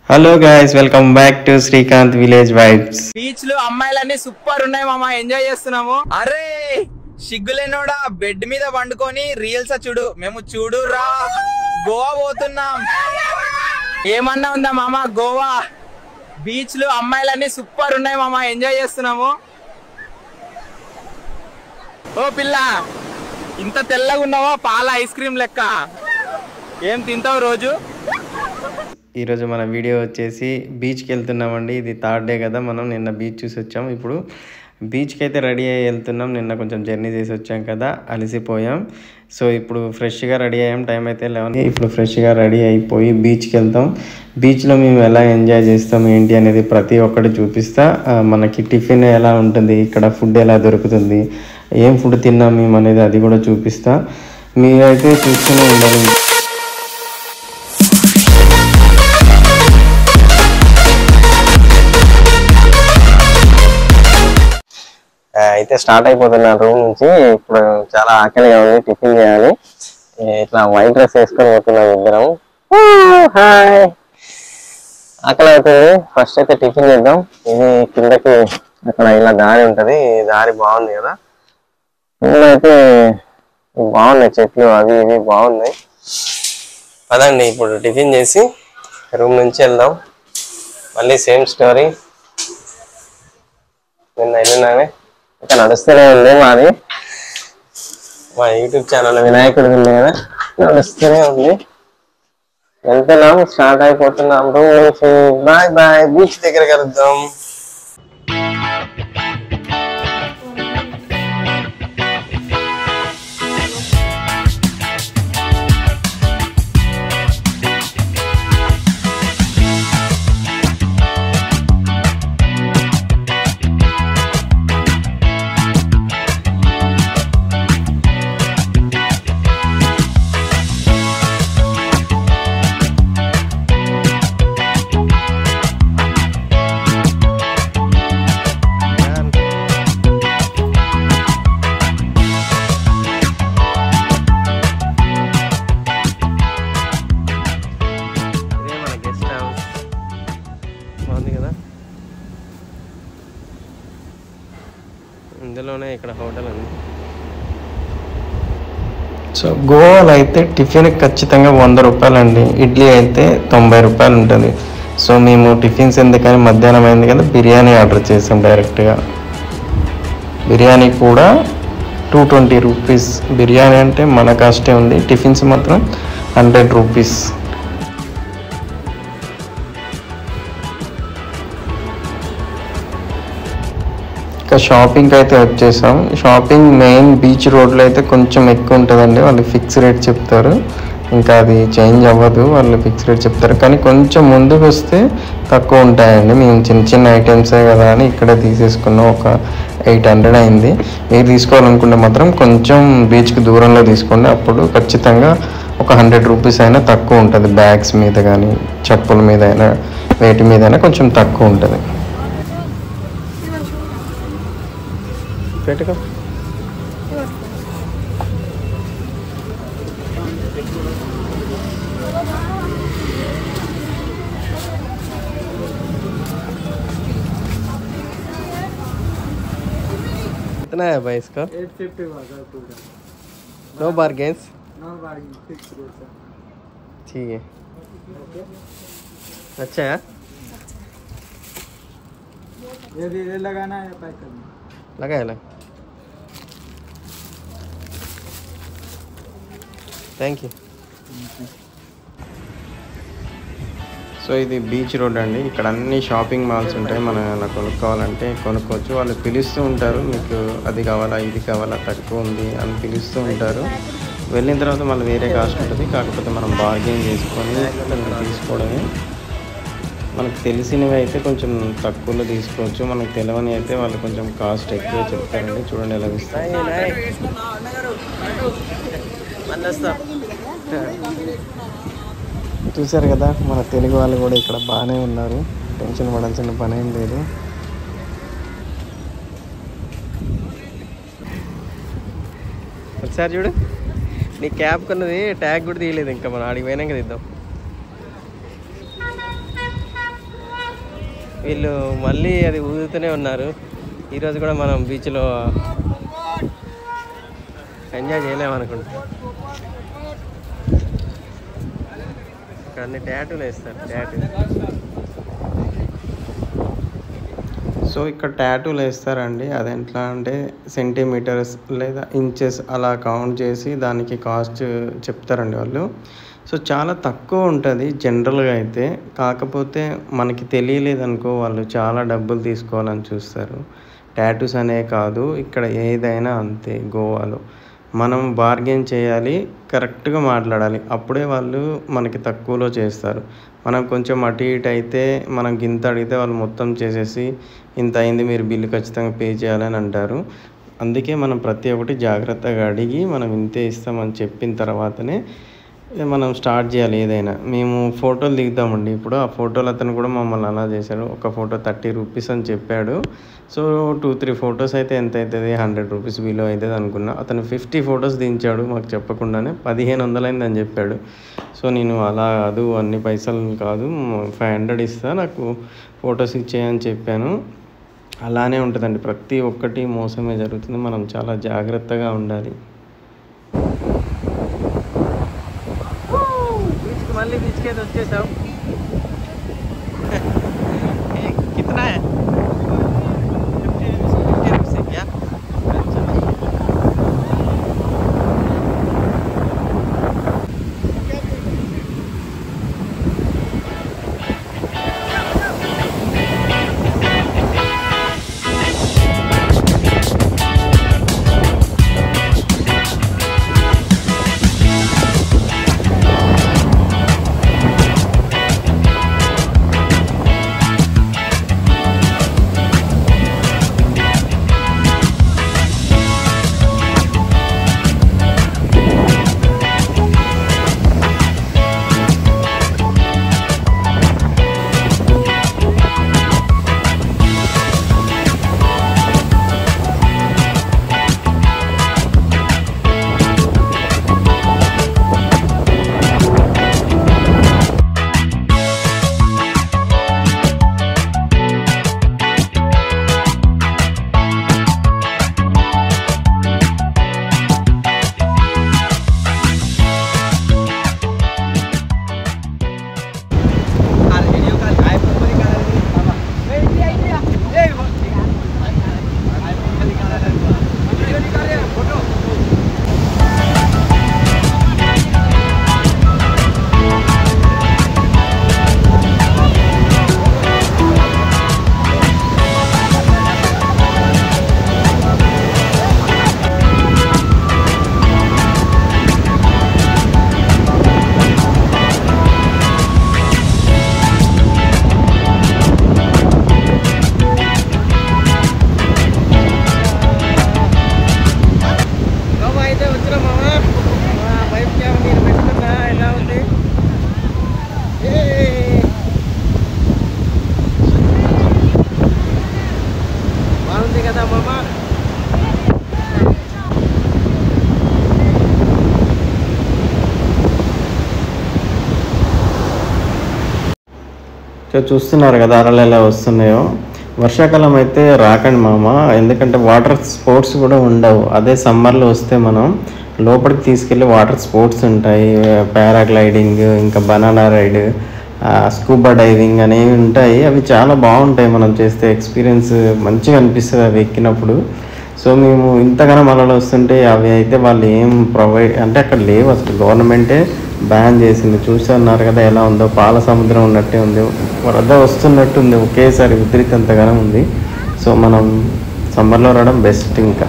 Hello guys, welcome back to Srikanth village vibes. Beach లో అమ్మాయిలన్నీ super ఉన్నాయి మామ, ఎంజాయ్ చేస్తున్నాము. అరే సిగ్గులేనోడా, బెడ్ మీద పండుకొని రీల్స్ చూడు. మేము చూడు రా గోవా పోతున్నాం. ఏమన్నా ఉందా మామ, గోవా బీచ్ లో అమ్మాయిలన్నీ సూపర్ ఉన్నాయి మామ, ఎంజాయ్ చేస్తున్నాము. ఓ పిల్ల, ఇంత తెల్లగా ఉన్నావా, పాల ఐస్ క్రీమ్ లెక్క. ఏం తింటావు రోజు? ఈరోజు మన వీడియో వచ్చేసి బీచ్కి వెళ్తున్నామండి. ఇది థర్డ్ డే కదా, మనం నిన్న బీచ్ చూసి వచ్చాం. ఇప్పుడు బీచ్కి అయితే రెడీ అయ్యి వెళ్తున్నాం. నిన్న కొంచెం జర్నీ చేసి వచ్చాం కదా, అలసిపోయాం. సో ఇప్పుడు ఫ్రెష్గా రెడీ అయ్యాం. టైం అయితే 11. ఇప్పుడు ఫ్రెష్గా రెడీ అయిపోయి బీచ్కి వెళ్తాం. బీచ్లో మేము ఎలా ఎంజాయ్ చేస్తాం ఏంటి అనేది ప్రతి ఒక్కటి చూపిస్తా. మనకి టిఫిన్ ఎలా ఉంటుంది, ఇక్కడ ఫుడ్ ఎలా దొరుకుతుంది, ఏం ఫుడ్ తిన్నాం మేము అనేది అది కూడా చూపిస్తా. మీరైతే చూస్తూనే ఉండాలి. అయితే స్టార్ట్ అయిపోతున్నాను రూమ్ నుంచి. ఇప్పుడు చాలా ఆకలిగా ఉంది, టిఫిన్ చేయాలి. ఇట్లా వైట్ డ్రెస్ వేసుకొని పోతున్నాం ఇద్దరం. హాయ్, ఆకలి అవుతుంది. ఫస్ట్ అయితే టిఫిన్ చేద్దాం. ఇది కిందకి అక్కడ ఇలా దారి ఉంటుంది, దారి బాగుంది కదా. ఇందులో అయితే బాగున్నాయి చెట్లు, అవి ఇవి బాగున్నాయి. అదండి, ఇప్పుడు టిఫిన్ చేసి రూమ్ నుంచి వెళ్దాం. మళ్ళీ సేమ్ స్టోరీ. నిన్న వెళ్ళినానే ఇంకా నడుస్తూనే ఉంది. మా యూట్యూబ్ ఛానల్ వినాయకుడు ఉంది కదా, నడుస్తూనే ఉంది. వెళ్తున్నాం, స్టార్ట్ అయిపోతున్నాం రూమ్ నుంచి. బాయ్ బాయ్, బీచ్ దగ్గర కలుద్దాం. ఇందులోనే ఇక్కడ హోటల్ ఉంది. సో గోవాలో అయితే టిఫిన్ ఖచ్చితంగా 100 రూపాయలు అండి. ఇడ్లీ అయితే 90 రూపాయలు ఉంటుంది. సో మేము టిఫిన్స్ ఎందుకని మధ్యాహ్నం అయింది కదా, బిర్యానీ ఆర్డర్ చేసాం డైరెక్ట్గా. బిర్యానీ కూడా 220 రూపీస్. బిర్యానీ అంటే మన కాస్టే ఉంది, టిఫిన్స్ మాత్రం 100 రూపీస్. ఇంకా షాపింగ్ అయితే వచ్చేసాం. షాపింగ్ మెయిన్ బీచ్ రోడ్లో అయితే కొంచెం ఎక్కువ ఉంటుందండి. వాళ్ళు ఫిక్స్ రేట్ చెప్తారు, ఇంకా అది చేంజ్ అవ్వదు. వాళ్ళు ఫిక్స్ రేట్ చెప్తారు, కానీ కొంచెం ముందుకు వస్తే తక్కువ ఉంటాయండి. మేము చిన్న చిన్న ఐటమ్సే కదా అని ఇక్కడే తీసేసుకున్నాం. ఒక 800 అయింది. మీరు తీసుకోవాలనుకుంటే మాత్రం కొంచెం బీచ్కి దూరంలో తీసుకోండి, అప్పుడు ఖచ్చితంగా ఒక 100 రూపీస్ అయినా తక్కువ ఉంటుంది. బ్యాగ్స్ మీద కానీ చెప్పుల మీద అయినా వేటి మీద అయినా కొంచెం తక్కువ ఉంటుంది. పెట్టుకో. कितना है भाई इसका? 850 no bargains? No bargain, fix rate है। ठीक है, अच्छा है। ये लगाना है, पैक करना लगा है, థ్యాంక్ యూ. సో ఇది బీచ్ రోడ్ అండి. ఇక్కడ అన్ని షాపింగ్ మాల్స్ ఉంటాయి. మనం అలా కొనుక్కోవాలంటే కొనుక్కోవచ్చు. వాళ్ళు పిలుస్తూ ఉంటారు, మీకు అది కావాలా ఇది కావాలా తక్కువ ఉంది అని పిలుస్తూ ఉంటారు. వెళ్ళిన తర్వాత మళ్ళీ వేరే కాస్ట్ ఉంటుంది. కాకపోతే మనం బార్గెన్ చేసుకొని తీసుకోవడమే. మనకు తెలిసినవి అయితే కొంచెం తక్కువలో తీసుకోవచ్చు, మనకు తెలియని అయితే వాళ్ళు కొంచెం కాస్ట్ ఎక్కువ చెప్తారండి. చూడండి ఎలా ఇస్తారు. చూసారు కదా, మన తెలుగు వాళ్ళు కూడా ఇక్కడ బాగానే ఉన్నారు. టెన్షన్ పడాల్సిన పని ఏం లేదు. ఒకసారి చూడు, నీ క్యాబ్ కొన్నది ట్యాగ్ కూడా తీయలేదు ఇంకా. మనం ఆడికి పోయినాక తీద్దాం. వీళ్ళు మళ్ళీ అది ఊదుతూనే ఉన్నారు. ఈరోజు కూడా మనం బీచ్లో ఎంజాయ్ చేయలేమనుకుంటా. అన్ని ట్యాటూలు వేస్తారు. సో ఇక్కడ ట్యాటూలు వేస్తారండి. అది ఎట్లా అంటే సెంటీమీటర్స్ లేదా ఇంచెస్ అలా కౌంట్ చేసి దానికి కాస్ట్ చెప్తారండి వాళ్ళు. సో చాలా తక్కువ ఉంటుంది జనరల్గా అయితే. కాకపోతే మనకి తెలియలేదనుకో వాళ్ళు చాలా డబ్బులు తీసుకోవాలని చూస్తారు. ట్యాటూస్ అనే కాదు, ఇక్కడ ఏదైనా అంతే. గోవాలో మనం బార్గెన్ చేయాలి, కరెక్ట్గా మాట్లాడాలి, అప్పుడే వాళ్ళు మనకి తక్కువలో చేస్తారు. మనం కొంచెం అటు ఇటు అయితే, మనం గింత అడిగితే వాళ్ళు మొత్తం చేసేసి ఇంత అయింది, మీరు బిల్లు ఖచ్చితంగా పే చేయాలని అంటారు. అందుకే మనం ప్రతి ఒక్కటి జాగ్రత్తగా అడిగి మనం ఇంతే ఇస్తామని చెప్పిన తర్వాతనే మనం స్టార్ట్ చేయాలి ఏదైనా. మేము ఫోటోలు దిగుతామండి. ఇప్పుడు ఆ ఫోటోలు అతను కూడా మమ్మల్ని అలా చేశాడు. ఒక ఫోటో 30 రూపీస్ అని చెప్పాడు. సో 2-3 ఫొటోస్ అయితే ఎంత అవుతుంది, 100 రూపీస్ బిలో అవుతుంది అనుకున్నా. అతను 50 ఫొటోస్ దించాడు మాకు చెప్పకుండానే. 1500 అయిందని చెప్పాడు. సో నేను అలా కాదు, అన్ని పైసలు కాదు, 500 ఇస్తా, నాకు ఫొటోస్ ఇచ్చేయని చెప్పాను. అలానే ఉంటుందండి, ప్రతి ఒక్కటి మోసమే జరుగుతుంది. మనం చాలా జాగ్రత్తగా ఉండాలి. మళ్ళీ బీచ్కి అయితే వచ్చేసాం. కిतना है? 50 रुपीस है क्या? చూస్తున్నారు కదా అలలు ఎలా వస్తున్నాయో. వర్షాకాలం అయితే రాకండి మామ, ఎందుకంటే వాటర్ స్పోర్ట్స్ కూడా ఉండవు. అదే సమ్మర్లో వస్తే మనం లోపలికి తీసుకెళ్ళి వాటర్ స్పోర్ట్స్ ఉంటాయి, పారాగ్లైడింగ్, ఇంకా బనానా రైడ్, స్కూబా డైవింగ్ అనేవి ఉంటాయి. అవి చాలా బాగుంటాయి, మనం చేస్తే ఎక్స్పీరియన్స్ మంచిగా అనిపిస్తుంది అవి ఎక్కినప్పుడు. సో మేము ఇంతగానో అలలు వస్తుంటే అవి అయితే వాళ్ళు ఏం ప్రొవైడ్ అంటే అక్కడ లేవు అసలు, గవర్నమెంటే బ్యాన్ చేసింది. చూస్తున్నారు కదా ఎలా ఉందో, పాల సముద్రం ఉన్నట్టే ఉంది, వరద వస్తున్నట్టు ఉంది, ఒకేసారి విపరీతంతగానే ఉంది. సో మనం సమ్మర్లో రావడం బెస్ట్. ఇంకా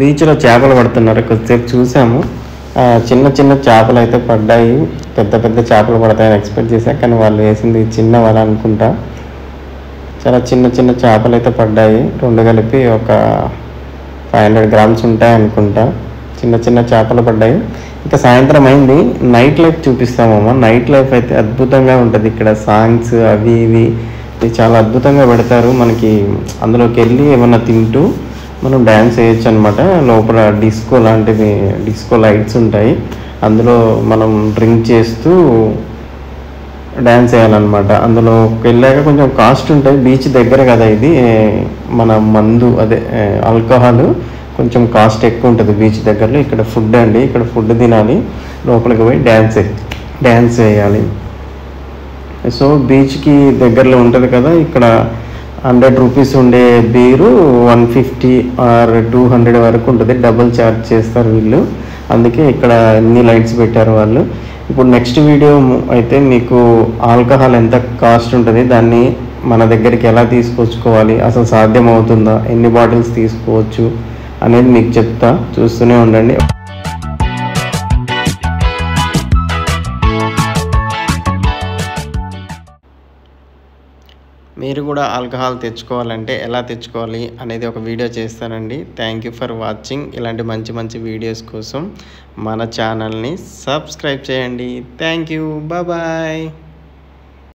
బీచ్లో చేపలు పడుతున్నారు. కొద్దిసేపు చూసాము. చిన్న చిన్న చేపలు అయితే పడ్డాయి. పెద్ద పెద్ద చేపలు పడతాయని ఎక్స్పెక్ట్ చేశాను, కానీ వాళ్ళు వేసింది చిన్న వల అనుకుంటా. చాలా చిన్న చిన్న చేపలు అయితే పడ్డాయి. రెండు కలిపి ఒక 500 grams ఉంటాయి అనుకుంటా. చిన్న చిన్న చేపలు పడ్డాయి. ఇంకా సాయంత్రం అయింది, నైట్ లైఫ్ చూపిస్తామమ్మా. నైట్ లైఫ్ అయితే అద్భుతంగా ఉంటుంది. ఇక్కడ సాంగ్స్ అవి ఇవి చాలా అద్భుతంగా పెడతారు. మనకి అందులోకి వెళ్ళి ఏమన్నా తింటూ మనం డ్యాన్స్ వేయచ్చు అనమాట. లోపల డిస్కో లాంటివి, డిస్కో లైట్స్ ఉంటాయి. అందులో మనం డ్రింక్ చేస్తూ డ్యాన్స్ వేయాలన్నమాట. అందులో వెళ్ళాక కొంచెం కాస్ట్ ఉంటాయి. బీచ్ దగ్గర కదా ఇది, మన మందు అదే ఆల్కహాల్ కొంచెం కాస్ట్ ఎక్కువ ఉంటుంది బీచ్ దగ్గరలో. ఇక్కడ ఫుడ్ అండి, ఇక్కడ ఫుడ్ తినాలి, లోపలికి పోయి డ్యాన్స్ వేయాలి. సో బీచ్కి దగ్గరలో ఉంటుంది కదా, ఇక్కడ 100 రూపీస్ ఉండే బీరు 150 ఆర్ 200 వరకు ఉంటుంది. డబుల్ ఛార్జ్ చేస్తారు వీళ్ళు, అందుకే ఇక్కడ ఎన్ని లైట్స్ పెట్టారు వాళ్ళు. ఇప్పుడు నెక్స్ట్ వీడియో అయితే మీకు ఆల్కహాల్ ఎంత కాస్ట్ ఉంటుంది, దాన్ని మన దగ్గరికి ఎలా తీసుకొచ్చుకోవాలి, అసలు సాధ్యం అవుతుందా, ఎన్ని బాటిల్స్ తీసుకోవచ్చు అనేది మీకు చెప్తా. చూస్తూనే ఉండండి. మీరు కూడా ఆల్కహాల్ తెచ్చుకోవాలంటే ఎలా తెచ్చుకోవాలి అనేది ఒక వీడియో చేస్తానండి. Thank you for watching. ఇలాంటి మంచి మంచి వీడియోస్ కోసం మన ఛానల్ని సబ్స్క్రైబ్ చేయండి. Thank you, bye.